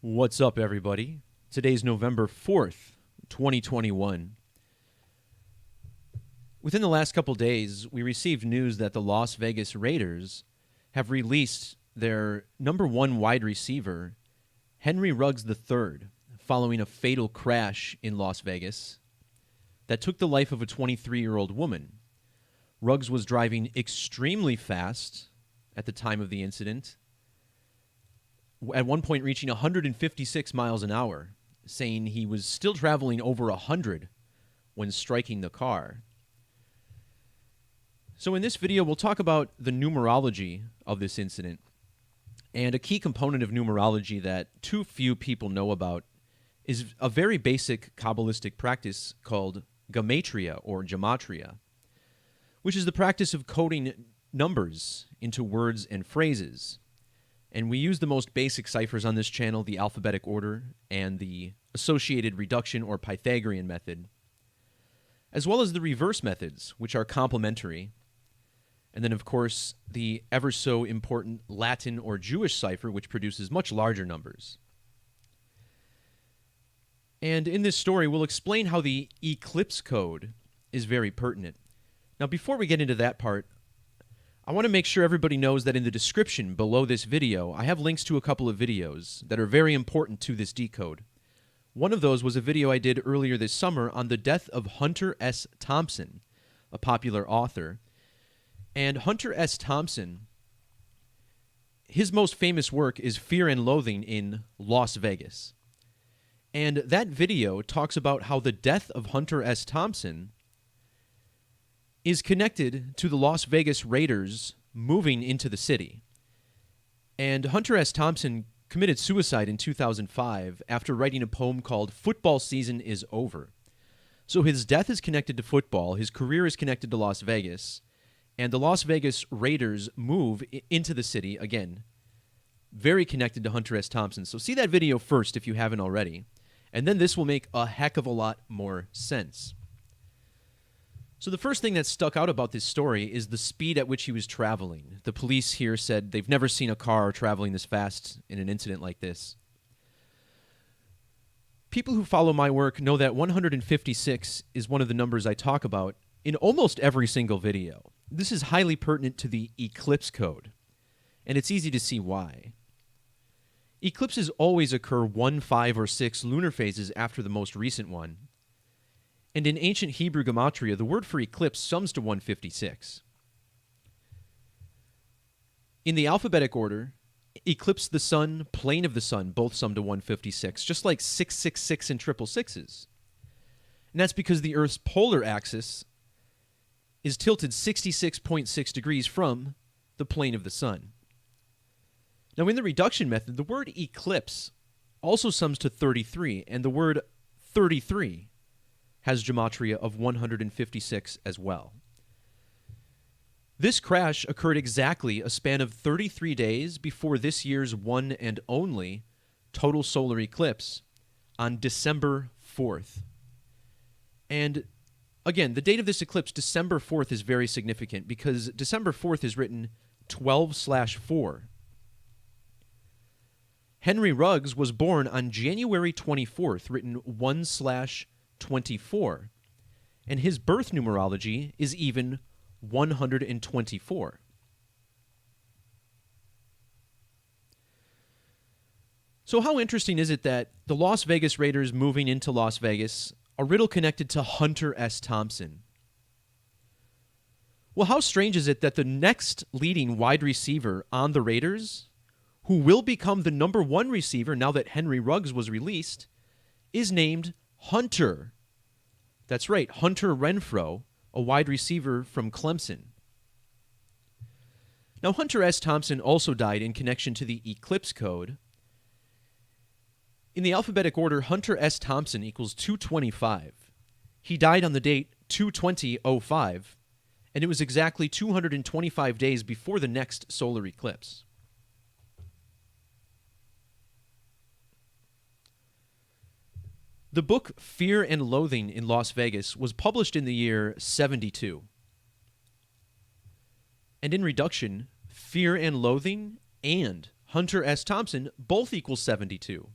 What's up, everybody? Today's November 4th, 2021. Within the last couple days, we received news that the Las Vegas Raiders have released their number one wide receiver, Henry Ruggs III, following a fatal crash in Las Vegas that took the life of a 23-year-old woman. Ruggs was driving extremely fast at the time of the incident, at one point reaching 156 miles an hour, saying he was still traveling over 100 when striking the car. So in this video, we'll talk about the numerology of this incident. And a key component of numerology that too few people know about is a very basic Kabbalistic practice called Gematria or Gematria, which is the practice of coding numbers into words and phrases. And we use the most basic ciphers on this channel, the alphabetic order and the associated reduction or Pythagorean method, as well as the reverse methods, which are complementary. And then, of course, the ever so important Latin or Jewish cipher, which produces much larger numbers. And in this story, we'll explain how the eclipse code is very pertinent. Now, before we get into that part, I want to make sure everybody knows that in the description below this video, I have links to a couple of videos that are very important to this decode. One of those was a video I did earlier this summer on the death of Hunter S. Thompson, a popular author. And Hunter S. Thompson, his most famous work is Fear and Loathing in Las Vegas. And that video talks about how the death of Hunter S. Thompson is connected to the Las Vegas Raiders moving into the city. And Hunter S. Thompson committed suicide in 2005 after writing a poem called Football Season is Over. So his death is connected to football, his career is connected to Las Vegas, and the Las Vegas Raiders move into the city, again, very connected to Hunter S. Thompson. So see that video first if you haven't already, and then this will make a heck of a lot more sense. So the first thing that stuck out about this story is the speed at which he was traveling. The police here said they've never seen a car traveling this fast in an incident like this. People who follow my work know that 156 is one of the numbers I talk about in almost every single video. This is highly pertinent to the eclipse code, and it's easy to see why. Eclipses always occur 1, 5, or 6 lunar phases after the most recent one. And in ancient Hebrew Gematria, the word for eclipse sums to 156. In the alphabetic order, eclipse the sun, plane of the sun, both sum to 156, just like 666 and 666s. And that's because the Earth's polar axis is tilted 66.6 degrees from the plane of the sun. Now, in the reduction method, the word eclipse also sums to 33, and the word 33 has gematria of 156 as well. This crash occurred exactly a span of 33 days before this year's one and only total solar eclipse on December 4th. And again, the date of this eclipse, December 4th, is very significant because December 4th is written 12/4. Henry Ruggs was born on January 24th, written 1/24, and his birth numerology is even 124. So how interesting is it that the Las Vegas Raiders moving into Las Vegas, a riddle connected to Hunter S. Thompson? Well, how strange is it that the next leading wide receiver on the Raiders, who will become the number one receiver now that Henry Ruggs was released, is named Hunter. That's right, Hunter Renfrow, a wide receiver from Clemson. Now, Hunter S. Thompson also died in connection to the eclipse code. In the alphabetic order, Hunter S. Thompson equals 225. He died on the date 2/20/05, and it was exactly 225 days before the next solar eclipse. The book Fear and Loathing in Las Vegas was published in the year 72. And in reduction, Fear and Loathing and Hunter S. Thompson both equal 72.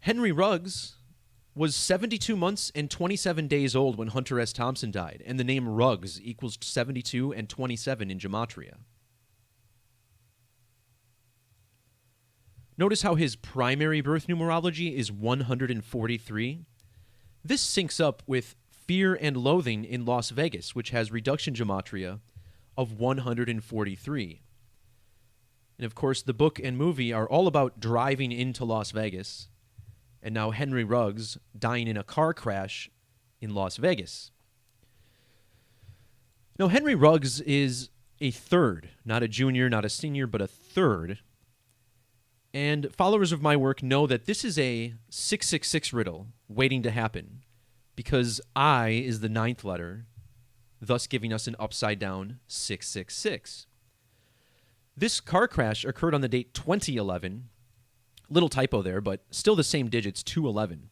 Henry Ruggs was 72 months and 27 days old when Hunter S. Thompson died, and the name Ruggs equals 72 and 27 in Gematria. Notice how his primary birth numerology is 143. This syncs up with Fear and Loathing in Las Vegas, which has reduction gematria of 143. And of course, the book and movie are all about driving into Las Vegas, and now Henry Ruggs dying in a car crash in Las Vegas. Now, Henry Ruggs is a third, not a junior, not a senior, but a third. And followers of my work know that this is a 666 riddle waiting to happen, because I is the 9th letter, thus giving us an upside-down 666. This car crash occurred on the date 2011. Little typo there, but still the same digits, 211.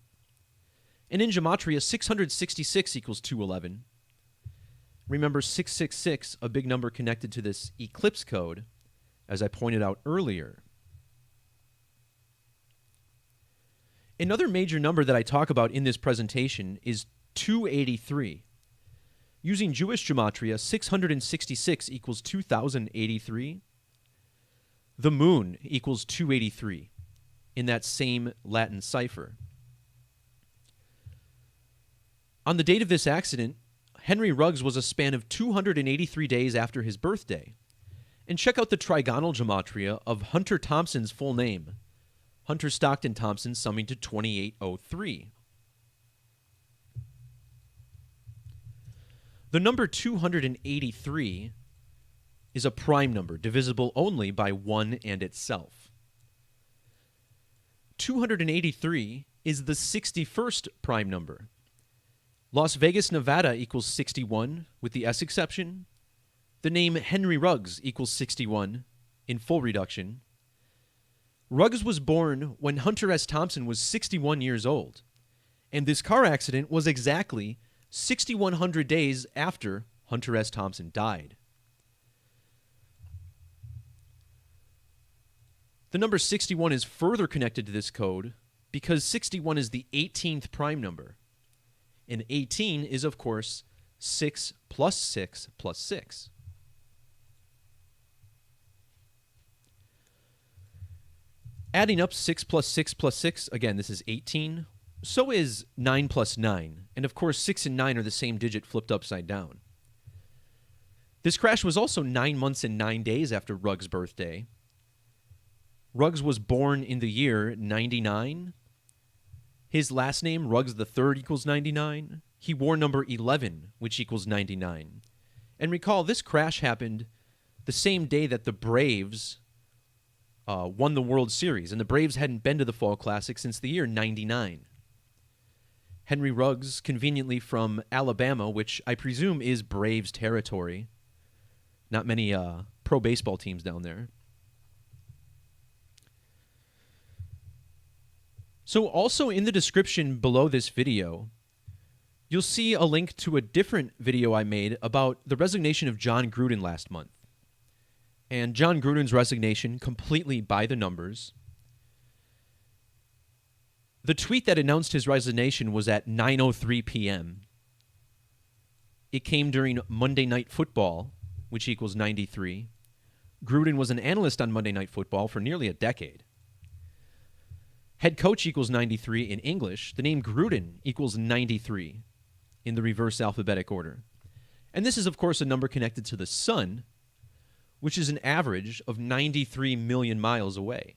And in Gematria, 666 equals 211. Remember, 666, a big number connected to this eclipse code, as I pointed out earlier. Another major number that I talk about in this presentation is 283. Using Jewish gematria, 666 equals 2083. The moon equals 283 in that same Latin cipher. On the date of this accident, Henry Ruggs was a span of 283 days after his birthday. And check out the trigonal gematria of Hunter Thompson's full name, Hunter Stockton Thompson, summing to 2803. The number 283 is a prime number, divisible only by 1 and itself. 283 is the 61st prime number. Las Vegas, Nevada equals 61 with the S exception. The name Henry Ruggs equals 61 in full reduction. Ruggs was born when Hunter S. Thompson was 61 years old, and this car accident was exactly 6,100 days after Hunter S. Thompson died. The number 61 is further connected to this code because 61 is the 18th prime number, and 18 is, of course, 6 plus 6 plus 6. Adding up 6 plus 6 plus 6, again, this is 18. So is 9 plus 9. And of course, 6 and 9 are the same digit flipped upside down. This crash was also 9 months and 9 days after Ruggs' birthday. Ruggs was born in the year 99. His last name, Ruggs III, equals 99. He wore number 11, which equals 99. And recall, this crash happened the same day that the Braves won the World Series, and the Braves hadn't been to the Fall Classic since the year 99. Henry Ruggs, conveniently from Alabama, which I presume is Braves territory. Not many pro baseball teams down there. So also in the description below this video, you'll see a link to a different video I made about the resignation of John Gruden last month. And John Gruden's resignation, completely by the numbers. The tweet that announced his resignation was at 9:03 p.m. It came during Monday Night Football, which equals 93. Gruden was an analyst on Monday Night Football for nearly a decade. Head coach equals 93 in English. The name Gruden equals 93 in the reverse alphabetic order. And this is, of course, a number connected to the sun, which is an average of 93 million miles away.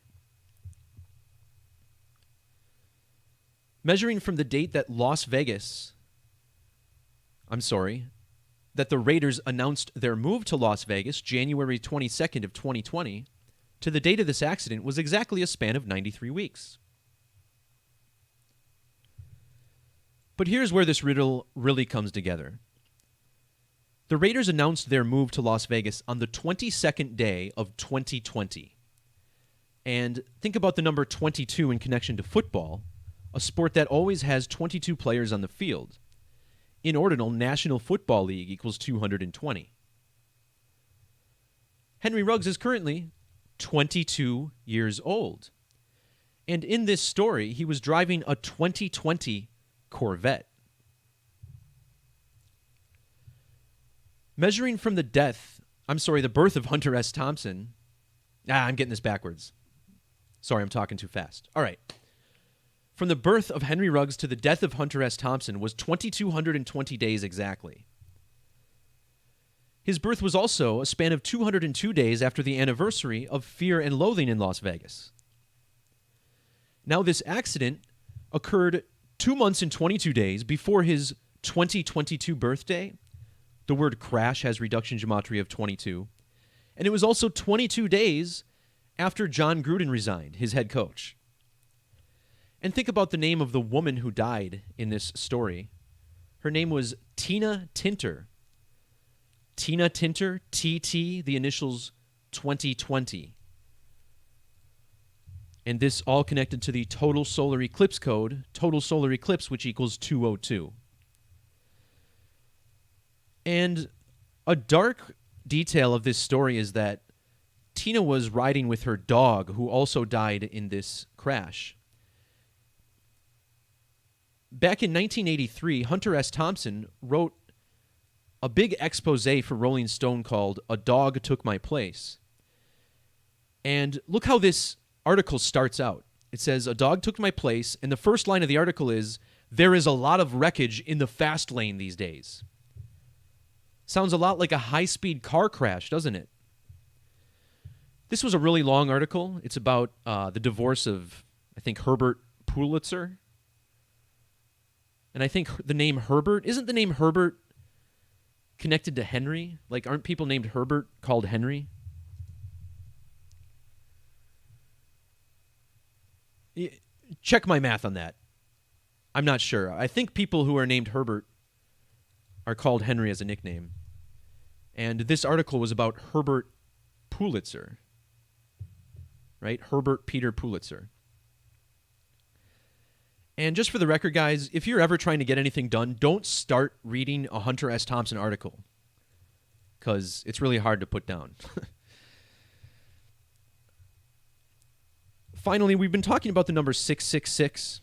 Measuring from the date that that the Raiders announced their move to Las Vegas, January 22nd of 2020, to the date of this accident was exactly a span of 93 weeks. But here's where this riddle really comes together. The Raiders announced their move to Las Vegas on the 22nd day of 2020. And think about the number 22 in connection to football, a sport that always has 22 players on the field. In ordinal, National Football League equals 220. Henry Ruggs is currently 22 years old. And in this story, he was driving a 2020 Corvette. Measuring from the birth of Hunter S. Thompson. I'm getting this backwards. Sorry, I'm talking too fast. All right. From the birth of Henry Ruggs to the death of Hunter S. Thompson was 2,220 days exactly. His birth was also a span of 202 days after the anniversary of Fear and Loathing in Las Vegas. Now, this accident occurred 2 months and 22 days before his 2022 birthday. The word crash has reduction gematria of 22. And it was also 22 days after John Gruden resigned, his head coach. And think about the name of the woman who died in this story. Her name was Tina Tinter. Tina Tinter, TT, the initials 2020. And this all connected to the total solar eclipse code, total solar eclipse, which equals 202. And a dark detail of this story is that Tina was riding with her dog, who also died in this crash. Back in 1983, Hunter S. Thompson wrote a big expose for Rolling Stone called "A Dog Took My Place." And look how this article starts out. It says, "A dog took my place," and the first line of the article is, "There is a lot of wreckage in the fast lane these days." Sounds a lot like a high-speed car crash, doesn't it? This was a really long article. It's about the divorce of, I think, Herbert Pulitzer. And I think the name Herbert, isn't the name Herbert connected to Henry? Like, aren't people named Herbert called Henry? Check my math on that. I'm not sure. I think people who are named Herbert are called Henry as a nickname. And this article was about Herbert Pulitzer. Right? Herbert Peter Pulitzer. And just for the record, guys, if you're ever trying to get anything done, don't start reading a Hunter S. Thompson article, because it's really hard to put down. Finally, we've been talking about the number 666,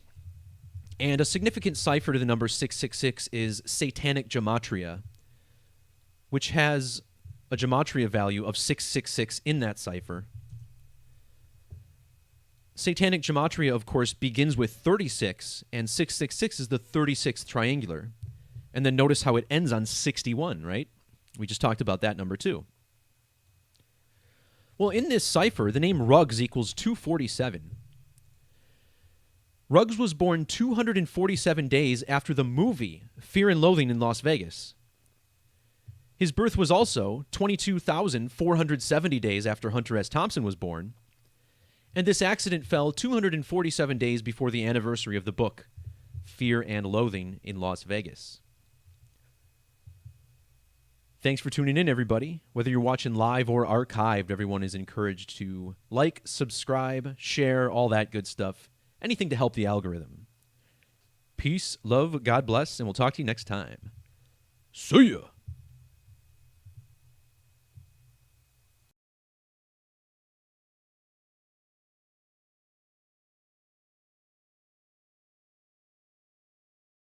and a significant cipher to the number 666 is satanic gematria, which has a gematria value of 666 in that cipher. Satanic gematria, of course, begins with 36, and 666 is the 36th triangular. And then notice how it ends on 61, right? We just talked about that number too. Well, in this cipher, the name Ruggs equals 247. Ruggs was born 247 days after the movie Fear and Loathing in Las Vegas. His birth was also 22,470 days after Hunter S. Thompson was born. And this accident fell 247 days before the anniversary of the book, Fear and Loathing in Las Vegas. Thanks for tuning in, everybody. Whether you're watching live or archived, everyone is encouraged to like, subscribe, share, all that good stuff. Anything to help the algorithm. Peace, love, God bless, and we'll talk to you next time. See ya!